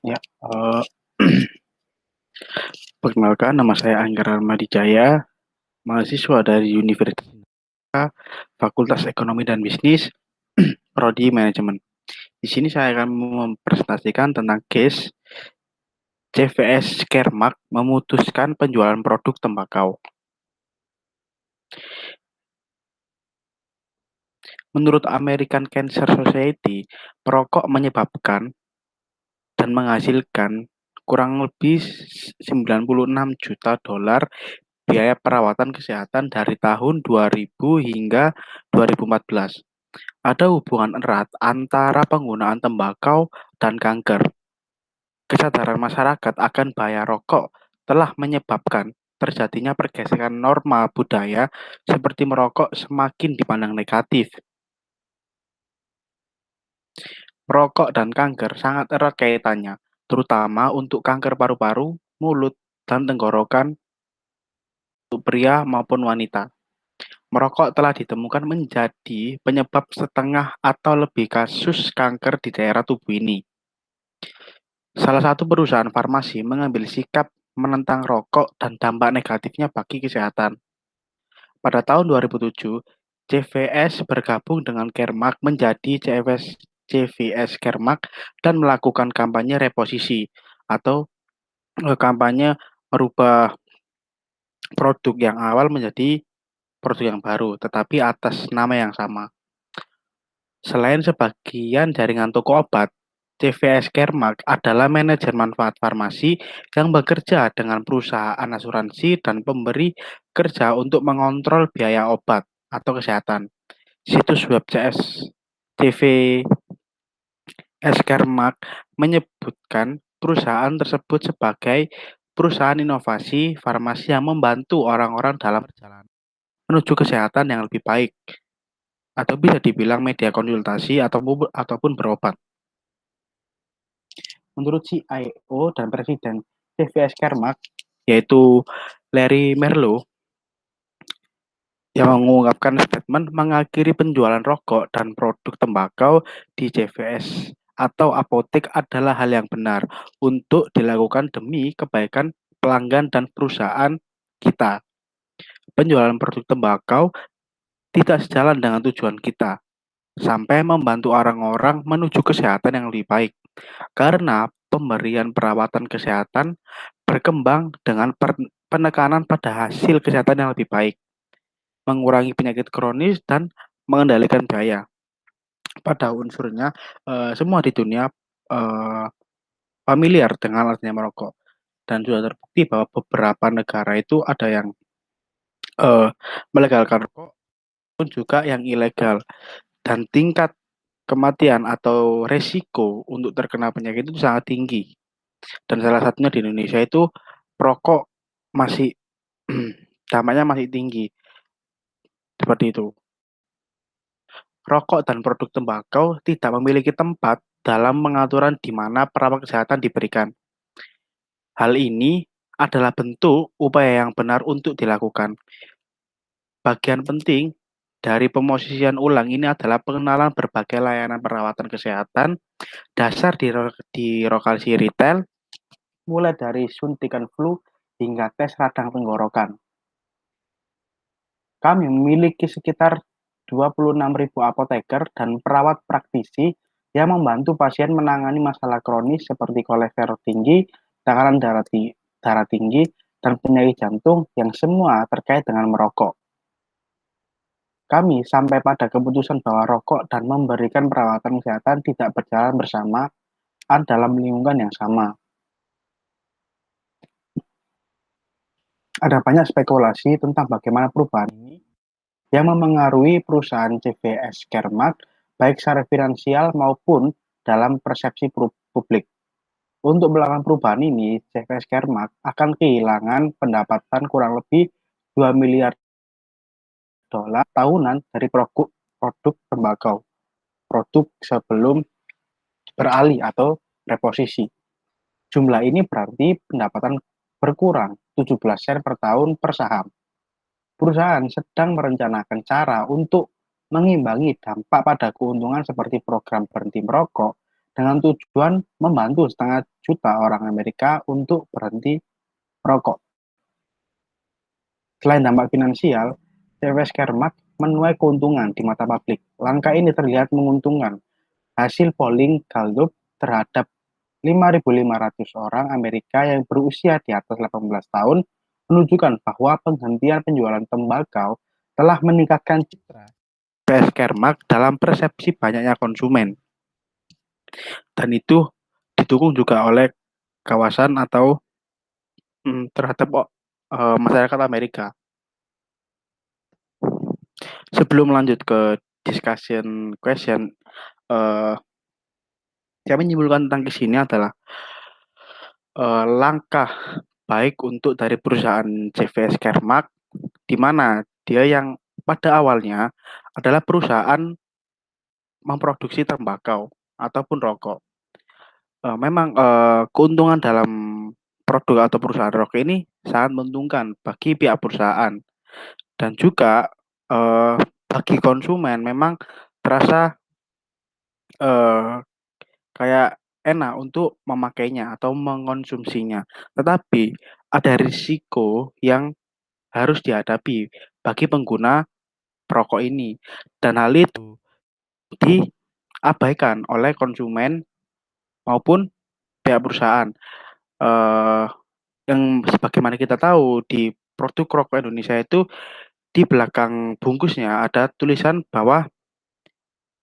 Ya, perkenalkan nama saya Angga Ramadijaya, mahasiswa dari Universitas Fakultas Ekonomi dan Bisnis, Prodi Manajemen. Di sini saya akan mempresentasikan tentang case CVS Kermak memutuskan penjualan produk tembakau. Menurut American Cancer Society, perokok menyebabkan dan menghasilkan kurang lebih 96 juta dolar biaya perawatan kesehatan dari tahun 2000 hingga 2014. Ada hubungan erat antara penggunaan tembakau dan kanker. Kesadaran masyarakat akan bahaya rokok telah menyebabkan terjadinya pergeseran norma budaya seperti merokok semakin dipandang negatif. Merokok dan kanker sangat erat kaitannya, terutama untuk kanker paru-paru, mulut, dan tenggorokan untuk pria maupun wanita. Merokok telah ditemukan menjadi penyebab setengah atau lebih kasus kanker di daerah tubuh ini. Salah satu perusahaan farmasi mengambil sikap menentang rokok dan dampak negatifnya bagi kesehatan. Pada tahun 2007, CVS bergabung dengan Kermak menjadi CVS Kermak dan melakukan kampanye reposisi atau kampanye merubah produk yang awal menjadi produk yang baru, tetapi atas nama yang sama. Selain sebagian jaringan toko obat, CVS Kermak adalah manajer manfaat farmasi yang bekerja dengan perusahaan asuransi dan pemberi kerja untuk mengontrol biaya obat atau kesehatan. Situs web CVS Kermak menyebutkan perusahaan tersebut sebagai perusahaan inovasi farmasi yang membantu orang-orang dalam perjalanan menuju kesehatan yang lebih baik, atau bisa dibilang media konsultasi ataupun berobat. Menurut CIO dan Presiden CVS Kermak, yaitu Larry Merlo, yang mengungkapkan statement mengakhiri penjualan rokok dan produk tembakau di CVS atau apotek adalah hal yang benar untuk dilakukan demi kebaikan pelanggan dan perusahaan kita. Penjualan produk tembakau tidak sejalan dengan tujuan kita, sampai membantu orang-orang menuju kesehatan yang lebih baik. Karena pemberian perawatan kesehatan berkembang dengan penekanan pada hasil kesehatan yang lebih baik, mengurangi penyakit kronis, dan mengendalikan biaya. Pada unsurnya, semua di dunia familiar dengan artinya merokok. Dan sudah terbukti bahwa beberapa negara itu ada yang melegalkan rokok, pun juga yang ilegal. Dan tingkat kematian atau resiko untuk terkena penyakit itu sangat tinggi. Dan salah satunya di Indonesia itu perokok masih dampaknya masih tinggi. Seperti itu. Rokok dan produk tembakau tidak memiliki tempat dalam pengaturan di mana perawat kesehatan diberikan. Hal ini adalah bentuk upaya yang benar untuk dilakukan. Bagian penting dari pemosisian ulang ini adalah pengenalan berbagai layanan perawatan kesehatan dasar di lokasi retail, mulai dari suntikan flu hingga tes radang tenggorokan. Kami memiliki sekitar 26.000 apoteker dan perawat praktisi yang membantu pasien menangani masalah kronis seperti kolesterol tinggi, tekanan darah tinggi, dan penyakit jantung yang semua terkait dengan merokok. Kami sampai pada keputusan bahwa rokok dan memberikan perawatan kesehatan tidak berjalan bersamaan dalam lingkungan yang sama. Ada banyak spekulasi tentang bagaimana perubahan ini yang memengaruhi perusahaan CVS Kermak baik secara finansial maupun dalam persepsi publik. Untuk melakukan perubahan ini, CVS Kermak akan kehilangan pendapatan kurang lebih 2 miliar dolar tahunan dari produk tembakau, produk sebelum beralih atau reposisi. Jumlah ini berarti pendapatan berkurang 17 sen per tahun per saham. Perusahaan sedang merencanakan cara untuk mengimbangi dampak pada keuntungan seperti program berhenti merokok dengan tujuan membantu 500.000 orang Amerika untuk berhenti merokok. Selain dampak finansial, CVS Caremark menuai keuntungan di mata publik. Langkah ini terlihat menguntungkan. Hasil polling Gallup terhadap 5.500 orang Amerika yang berusia di atas 18 tahun menunjukkan bahwa penghentian penjualan tembakau telah meningkatkan citra CVS Caremark dalam persepsi banyaknya konsumen. Dan itu didukung juga oleh kawasan atau terhadap masyarakat Amerika. Sebelum lanjut ke discussion question, saya menyimpulkan tentang sini adalah langkah baik untuk dari perusahaan CVS Caremark, di mana dia yang pada awalnya adalah perusahaan memproduksi tembakau ataupun rokok. Memang keuntungan dalam produk atau perusahaan rokok ini sangat menguntungkan bagi pihak perusahaan dan juga bagi konsumen memang terasa kayak enak untuk memakainya atau mengonsumsinya. Tetapi ada risiko yang harus dihadapi bagi pengguna perokok ini dan hal itu diabaikan oleh konsumen maupun pihak perusahaan. Eh, yang sebagaimana kita tahu di produk rokok Indonesia itu di belakang bungkusnya ada tulisan bahwa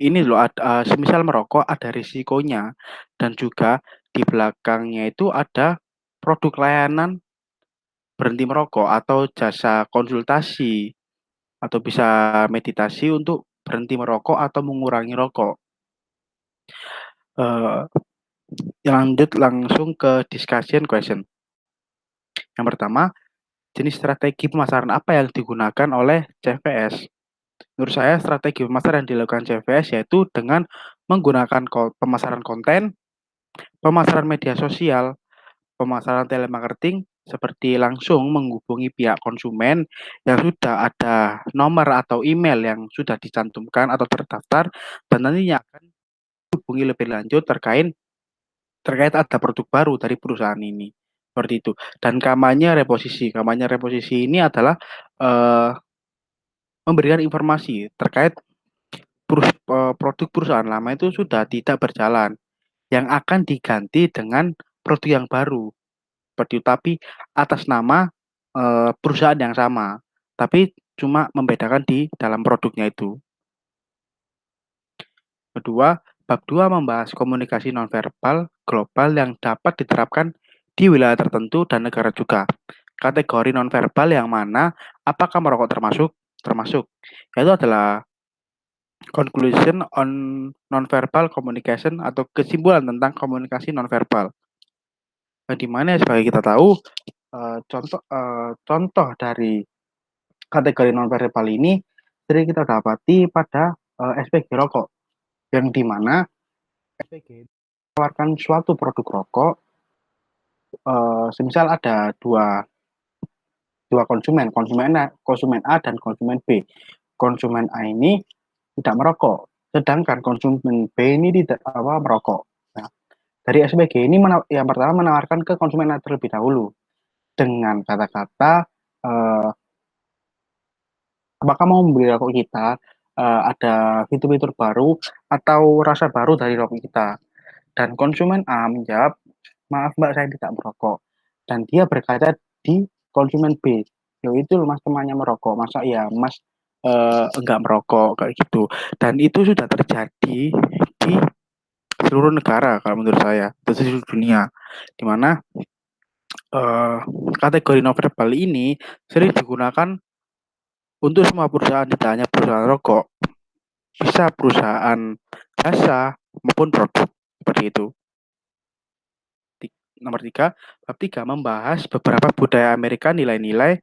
ini loh semisal merokok ada risikonya dan juga di belakangnya itu ada produk layanan berhenti merokok atau jasa konsultasi atau bisa meditasi untuk berhenti merokok atau mengurangi rokok. Uh, Lanjut langsung ke discussion question. Yang pertama, jenis strategi pemasaran apa yang digunakan oleh CVS? Menurut saya strategi pemasaran yang dilakukan CVS yaitu dengan menggunakan pemasaran konten, pemasaran media sosial, pemasaran telemarketing seperti langsung menghubungi pihak konsumen yang sudah ada nomor atau email yang sudah dicantumkan atau terdaftar dan nantinya akan hubungi lebih lanjut terkait ada produk baru dari perusahaan ini. Seperti itu. Dan kampanye reposisi. Kampanye reposisi ini adalah memberikan informasi terkait produk perusahaan lama itu sudah tidak berjalan, yang akan diganti dengan produk yang baru. Seperti itu, tapi atas nama perusahaan yang sama, tapi cuma membedakan di dalam produknya itu. Kedua, bab 2 membahas komunikasi nonverbal global yang dapat diterapkan di wilayah tertentu dan negara juga. Kategori nonverbal yang mana, apakah merokok termasuk? Termasuk. Yaitu adalah conclusion on nonverbal communication atau kesimpulan tentang komunikasi nonverbal. Nah, di mana sebagai kita tahu contoh dari kategori nonverbal ini sering kita dapati pada SPG rokok, yang di mana SPG menawarkan suatu produk rokok, semisal ada dua konsumen A dan konsumen B. Konsumen A ini tidak merokok, sedangkan konsumen B ini tidak merokok. Nah, dari SPG ini yang pertama menawarkan ke konsumen A terlebih dahulu dengan kata-kata apakah mau membeli rokok kita, ada fitur-fitur baru atau rasa baru dari rokok kita. Dan konsumen A menjawab, maaf mbak saya tidak merokok. Dan dia berkata di konsumen B, yo itu mas temannya merokok, masa ya mas enggak merokok kayak gitu. Dan itu sudah terjadi di seluruh negara kalau menurut saya, di seluruh dunia, di mana kategori nonverbal ini sering digunakan untuk semua perusahaan, tidak hanya perusahaan rokok, bisa perusahaan jasa maupun produk seperti itu. Nomor 3, bab 3 membahas beberapa budaya Amerika. Nilai-nilai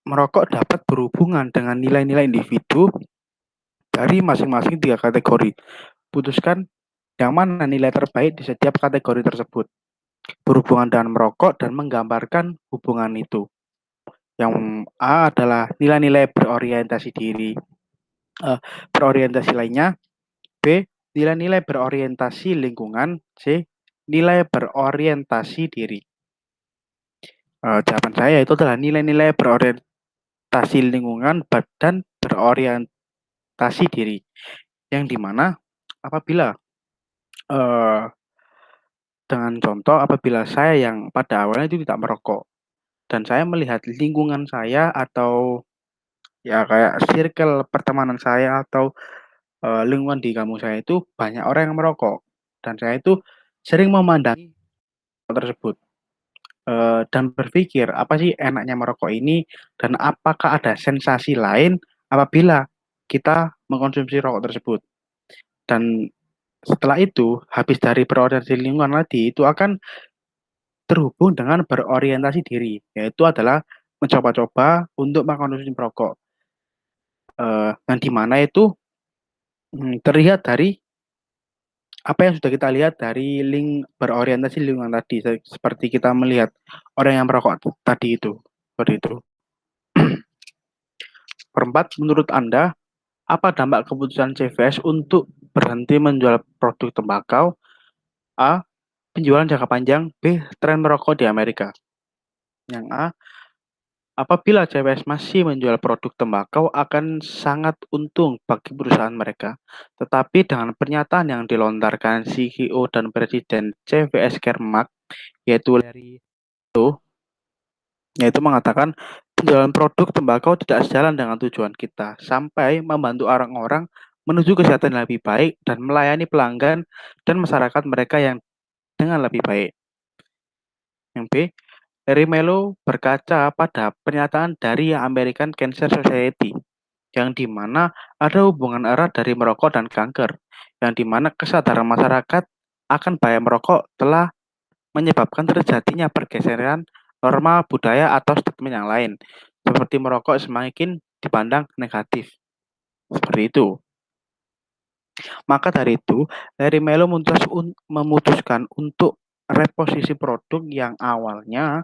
merokok dapat berhubungan dengan nilai-nilai individu dari masing-masing 3 kategori. Putuskan yang mana nilai terbaik di setiap kategori tersebut. Berhubungan dengan merokok dan menggambarkan hubungan itu. Yang A adalah nilai-nilai berorientasi diri. Berorientasi lainnya. B, Nilai-nilai berorientasi lingkungan. C. Nilai berorientasi diri. Jawaban saya itu adalah nilai-nilai berorientasi lingkungan dan berorientasi diri. Yang dimana apabila dengan contoh apabila saya yang pada awalnya itu tidak merokok dan saya melihat lingkungan saya atau ya kayak circle pertemanan saya atau lingkungan di kampung saya itu banyak orang yang merokok dan saya itu sering memandangi hal tersebut dan berpikir apa sih enaknya merokok ini dan apakah ada sensasi lain apabila kita mengkonsumsi rokok tersebut dan setelah itu habis dari berorientasi lingkungan tadi itu akan terhubung dengan berorientasi diri yaitu adalah mencoba-coba untuk mengkonsumsi rokok yang dimana itu terlihat dari apa yang sudah kita lihat dari link berorientasi lingkungan tadi, seperti kita melihat orang yang merokok tadi itu, seperti itu. Perempat, menurut Anda, apa dampak keputusan CVS untuk berhenti menjual produk tembakau? A. Penjualan jangka panjang. B. Tren merokok di Amerika. Yang A. Apabila CVS masih menjual produk tembakau akan sangat untung bagi perusahaan mereka. Tetapi dengan pernyataan yang dilontarkan CEO dan Presiden CVS Kermak, yaitu Larry itu, yaitu mengatakan penjualan produk tembakau tidak sejalan dengan tujuan kita, sampai membantu orang-orang menuju kesehatan yang lebih baik dan melayani pelanggan dan masyarakat mereka yang dengan lebih baik. Yang B, Larry Melo berkaca pada pernyataan dari American Cancer Society, yang dimana ada hubungan erat dari merokok dan kanker, yang dimana kesadaran masyarakat akan bahaya merokok telah menyebabkan terjadinya pergeseran norma budaya atau statement yang lain, seperti merokok semakin dipandang negatif. Seperti itu. Maka dari itu, Larry Melo memutuskan untuk reposisi produk yang awalnya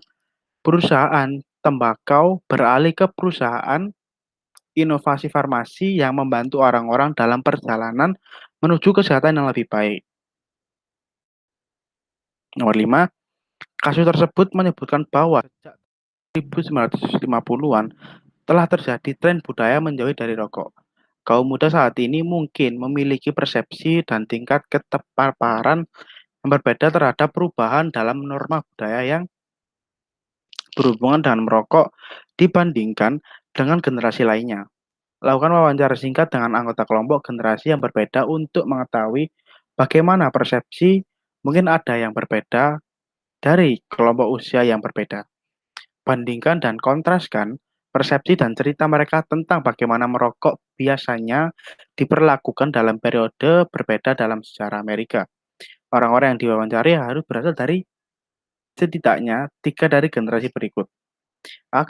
perusahaan tembakau beralih ke perusahaan inovasi farmasi yang membantu orang-orang dalam perjalanan menuju kesehatan yang lebih baik. Nomor 5, kasus tersebut menyebutkan bahwa sejak 1950-an telah terjadi tren budaya menjauhi dari rokok. Kaum muda saat ini mungkin memiliki persepsi dan tingkat keterpaparan yang berbeda terhadap perubahan dalam norma budaya yang berhubungan dengan merokok dibandingkan dengan generasi lainnya. Lakukan wawancara singkat dengan anggota kelompok generasi yang berbeda untuk mengetahui bagaimana persepsi mungkin ada yang berbeda dari kelompok usia yang berbeda. Bandingkan dan kontraskan persepsi dan cerita mereka tentang bagaimana merokok biasanya diperlakukan dalam periode berbeda dalam sejarah Amerika. Orang-orang yang diwawancari harus berasal dari setidaknya 3 dari generasi berikut. A.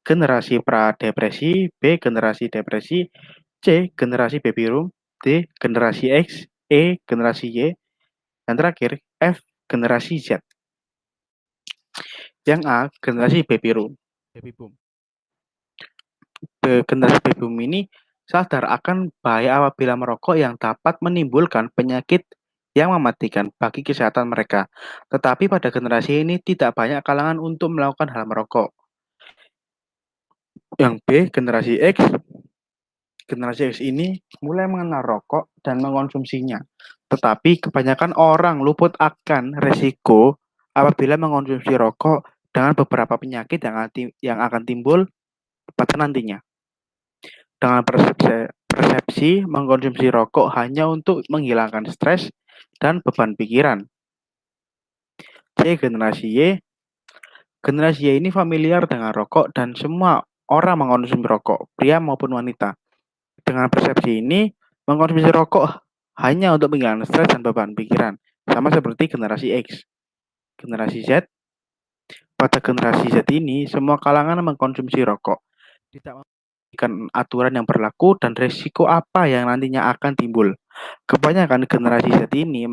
Generasi pra-depresi. B. Generasi depresi. C. Generasi baby boom. D. Generasi X. E. Generasi Y. Dan terakhir, F. Generasi Z. Yang A. Generasi baby boom. Generasi baby boom ini sadar akan bahaya apabila merokok yang dapat menimbulkan penyakit yang mematikan bagi kesehatan mereka. Tetapi pada generasi ini tidak banyak kalangan untuk melakukan hal merokok. Yang B, generasi X. Generasi X ini mulai mengenal rokok dan mengkonsumsinya. Tetapi kebanyakan orang luput akan resiko apabila mengkonsumsi rokok dengan beberapa penyakit yang akan timbul pada nantinya. Dengan persepsi mengkonsumsi rokok hanya untuk menghilangkan stres dan beban pikiran. C. Generasi Y. Generasi Y ini familiar dengan rokok dan semua orang mengkonsumsi rokok, pria maupun wanita. Dengan persepsi ini, mengkonsumsi rokok hanya untuk menghilangkan stres dan beban pikiran, sama seperti generasi X. Generasi Z, pada generasi Z ini, semua kalangan mengkonsumsi rokok. Tidak memperhatikan aturan yang berlaku dan risiko apa yang nantinya akan timbul. Kebanyakan generasi Z ini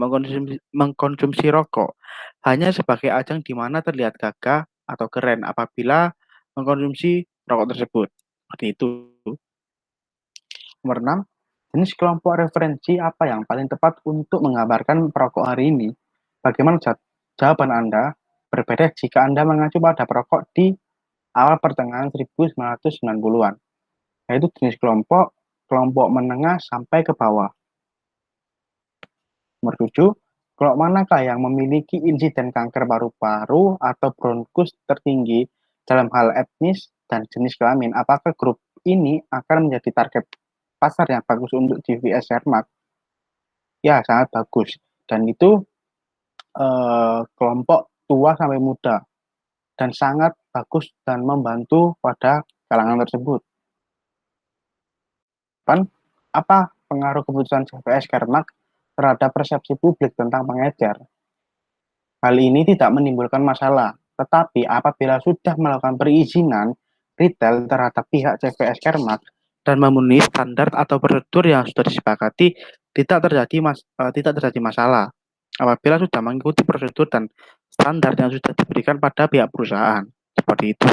mengkonsumsi rokok hanya sebagai ajang di mana terlihat gagah atau keren apabila mengkonsumsi rokok tersebut. Seperti itu. Nomor 6, Jenis kelompok referensi apa yang paling tepat untuk menggambarkan perokok hari ini? Bagaimana jawaban Anda? Berbeda jika Anda mengacu pada perokok di awal pertengahan 1990-an, yaitu jenis kelompok kelompok menengah sampai ke bawah. Nomor 7, kelompok manakah yang memiliki insiden kanker paru-paru atau bronkus tertinggi dalam hal etnis dan jenis kelamin? Apakah grup ini akan menjadi target pasar yang bagus untuk GVS Sermak? Ya, sangat bagus. Dan itu kelompok tua sampai muda dan sangat bagus dan membantu pada kalangan tersebut. Kan apa pengaruh keputusan CVS Kermak terhadap persepsi publik tentang pengecer? Hal ini tidak menimbulkan masalah, tetapi apabila sudah melakukan perizinan retail terhadap pihak CVS Kermak dan memenuhi standar atau prosedur yang sudah disepakati, tidak terjadi masalah. Apabila sudah mengikuti prosedur dan standar yang sudah diberikan pada pihak perusahaan, seperti itu.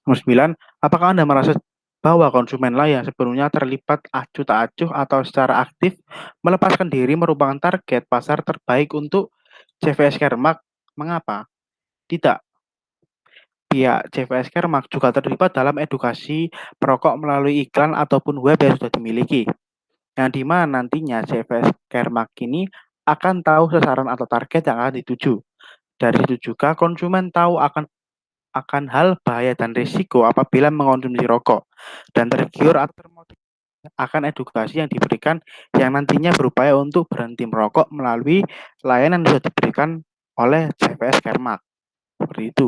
Nomor 9, apakah Anda merasa bahwa konsumenlah yang sebelumnya terlibat acuh tak acuh atau secara aktif melepaskan diri merupakan target pasar terbaik untuk CVS Kermak? Mengapa? Tidak. Pihak CVS Kermak juga terlibat dalam edukasi perokok melalui iklan ataupun web yang sudah dimiliki, yang dimana nantinya CVS Kermak ini akan tahu sasaran atau target yang akan dituju. Dari situ juga konsumen tahu akan hal bahaya dan risiko apabila mengonsumsi rokok dan tergiur atau termotivasi akan edukasi yang diberikan yang nantinya berupaya untuk berhenti merokok melalui layanan yang sudah diberikan oleh CVS Kermak. Seperti itu.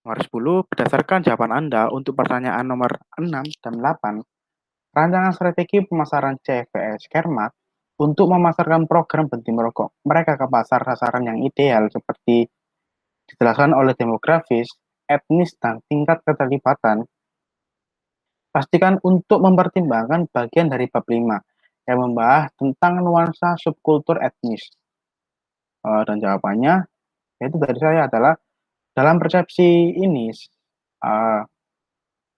Nomor 10, berdasarkan jawaban Anda untuk pertanyaan nomor 6 dan 8, rancangan strategi pemasaran CVS Kermak untuk memasarkan program berhenti merokok mereka ke pasar sasaran yang ideal seperti dijelaskan oleh demografis, etnis, dan tingkat keterlibatan, pastikan untuk mempertimbangkan bagian dari bab 5 yang membahas tentang nuansa subkultur etnis. Dan jawabannya, yaitu dari saya adalah, dalam persepsi ini,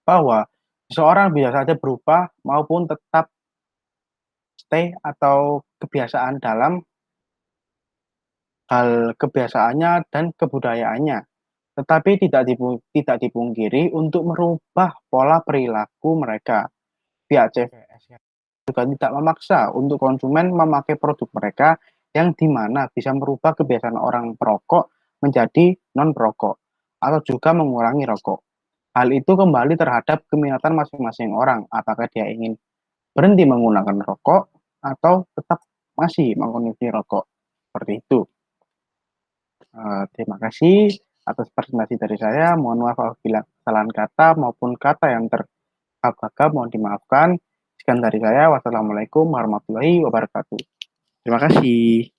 bahwa seseorang bisa saja berubah maupun tetap stay atau kebiasaan dalam hal kebiasaannya dan kebudayaannya. Tetapi tidak dipungkiri untuk merubah pola perilaku mereka. Pihak CVS juga tidak memaksa untuk konsumen memakai produk mereka yang dimana bisa merubah kebiasaan orang perokok menjadi non-perokok atau juga mengurangi rokok. Hal itu kembali terhadap keminatan masing-masing orang, apakah dia ingin berhenti menggunakan rokok atau tetap masih mengkonsumsi rokok. Seperti itu. Terima kasih atas presentasi dari saya. Mohon maaf apabila kesalahan kata maupun kata yang tergagap mohon dimaafkan. Sekian dari saya. Wassalamualaikum warahmatullahi wabarakatuh. Terima kasih.